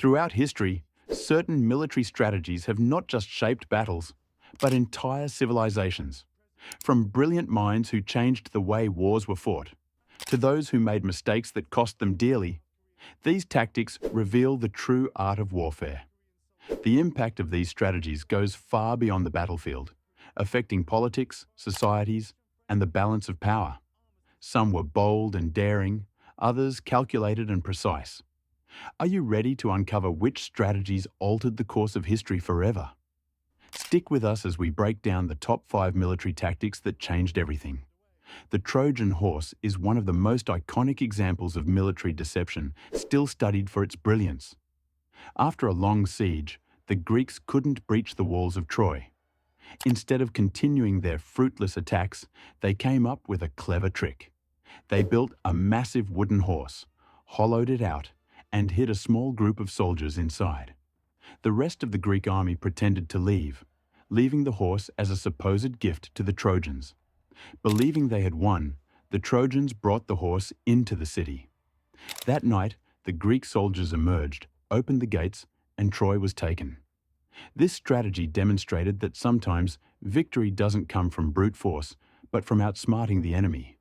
Throughout history, certain military strategies have not just shaped battles, but entire civilizations. From brilliant minds who changed the way wars were fought, to those who made mistakes that cost them dearly, these tactics reveal the true art of warfare. The impact of these strategies goes far beyond the battlefield, affecting politics, societies, and the balance of power. Some were bold and daring, others calculated and precise. Are you ready to uncover which strategies altered the course of history forever? Stick with us as we break down the top 5 military tactics that changed everything. The Trojan Horse is one of the most iconic examples of military deception, still studied for its brilliance. After a long siege, the Greeks couldn't breach the walls of Troy. Instead of continuing their fruitless attacks, they came up with a clever trick. They built a massive wooden horse, hollowed it out, and hid a small group of soldiers inside. The rest of the Greek army pretended to leave, leaving the horse as a supposed gift to the Trojans. Believing they had won, the Trojans brought the horse into the city. That night, the Greek soldiers emerged, opened the gates, and Troy was taken. This strategy demonstrated that sometimes victory doesn't come from brute force, but from outsmarting the enemy.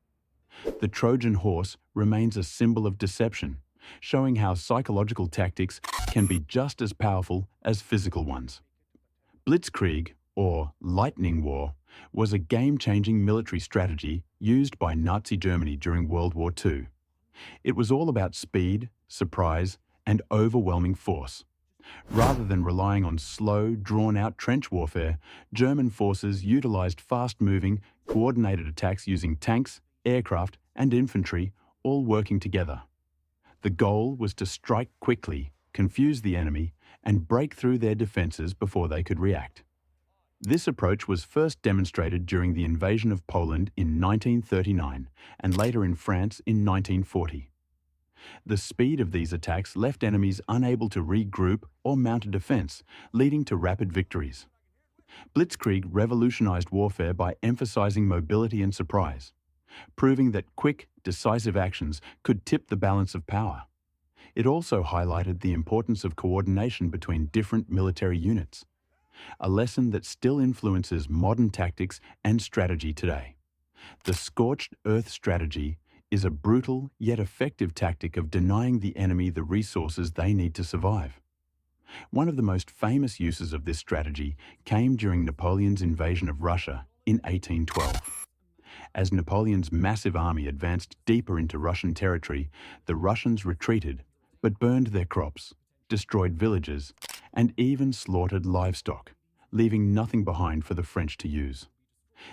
The Trojan horse remains a symbol of deception, showing how psychological tactics can be just as powerful as physical ones. Blitzkrieg, or lightning war, was a game-changing military strategy used by Nazi Germany during World War II. It was all about speed, surprise, and overwhelming force. Rather than relying on slow, drawn-out trench warfare, German forces utilized fast-moving, coordinated attacks using tanks, aircraft, and infantry, all working together. The goal was to strike quickly, confuse the enemy, and break through their defenses before they could react. This approach was first demonstrated during the invasion of Poland in 1939 and later in France in 1940. The speed of these attacks left enemies unable to regroup or mount a defense, leading to rapid victories. Blitzkrieg revolutionized warfare by emphasizing mobility and surprise, proving that quick, decisive actions could tip the balance of power. It also highlighted the importance of coordination between different military units, a lesson that still influences modern tactics and strategy today. The scorched earth strategy is a brutal yet effective tactic of denying the enemy the resources they need to survive. One of the most famous uses of this strategy came during Napoleon's invasion of Russia in 1812. As Napoleon's massive army advanced deeper into Russian territory, the Russians retreated, but burned their crops, destroyed villages, and even slaughtered livestock, leaving nothing behind for the French to use.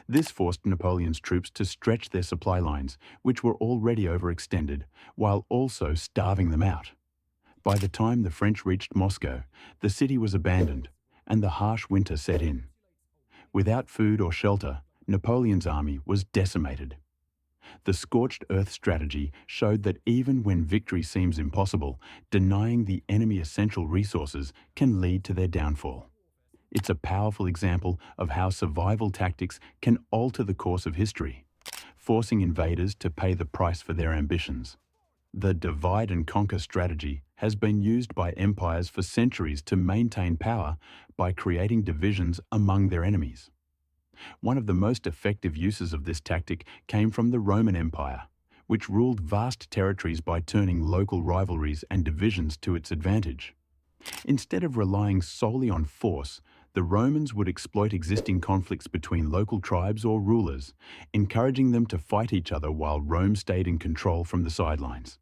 This forced Napoleon's troops to stretch their supply lines, which were already overextended, while also starving them out. By the time the French reached Moscow, the city was abandoned, and the harsh winter set in. Without food or shelter, Napoleon's army was decimated. The scorched earth strategy showed that even when victory seems impossible, denying the enemy essential resources can lead to their downfall. It's a powerful example of how survival tactics can alter the course of history, forcing invaders to pay the price for their ambitions. The divide and conquer strategy has been used by empires for centuries to maintain power by creating divisions among their enemies. One of the most effective uses of this tactic came from the Roman Empire, which ruled vast territories by turning local rivalries and divisions to its advantage. Instead of relying solely on force, the Romans would exploit existing conflicts between local tribes or rulers, encouraging them to fight each other while Rome stayed in control from the sidelines.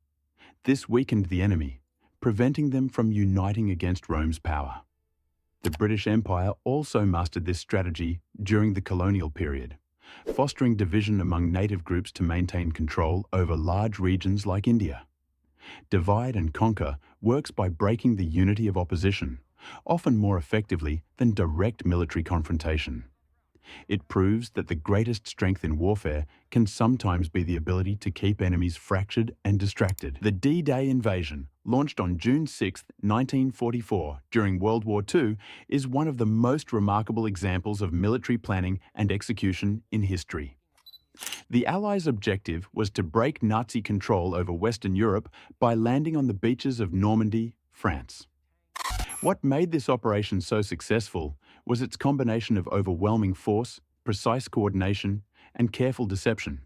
This weakened the enemy, preventing them from uniting against Rome's power. The British Empire also mastered this strategy during the colonial period, fostering division among native groups to maintain control over large regions like India. Divide and conquer works by breaking the unity of opposition, often more effectively than direct military confrontation. It proves that the greatest strength in warfare can sometimes be the ability to keep enemies fractured and distracted. The D-Day Invasion, launched on June 6, 1944, during World War II, is one of the most remarkable examples of military planning and execution in history. The Allies' objective was to break Nazi control over Western Europe by landing on the beaches of Normandy, France. What made this operation so successful was its combination of overwhelming force, precise coordination, and careful deception.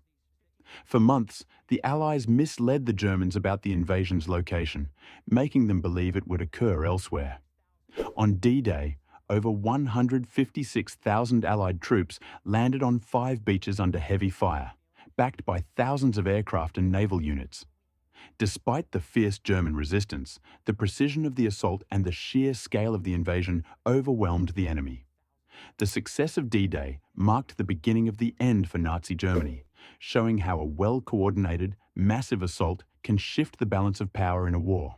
For months, the Allies misled the Germans about the invasion's location, making them believe it would occur elsewhere. On D-Day, over 156,000 Allied troops landed on 5 beaches under heavy fire, backed by thousands of aircraft and naval units. Despite the fierce German resistance, the precision of the assault and the sheer scale of the invasion overwhelmed the enemy. The success of D-Day marked the beginning of the end for Nazi Germany, showing how a well-coordinated, massive assault can shift the balance of power in a war.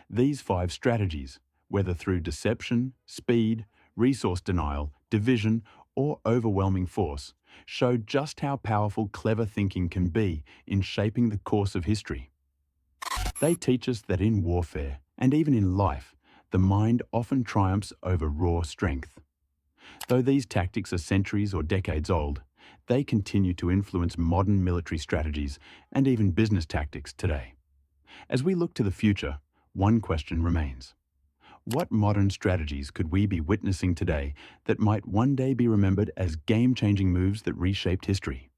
These 5 strategies, whether through deception, speed, resource denial, division, or overwhelming force, showed just how powerful clever thinking can be in shaping the course of history. They teach us that in warfare, and even in life, the mind often triumphs over raw strength. Though these tactics are centuries or decades old, they continue to influence modern military strategies and even business tactics today. As we look to the future, one question remains. What modern strategies could we be witnessing today that might one day be remembered as game-changing moves that reshaped history?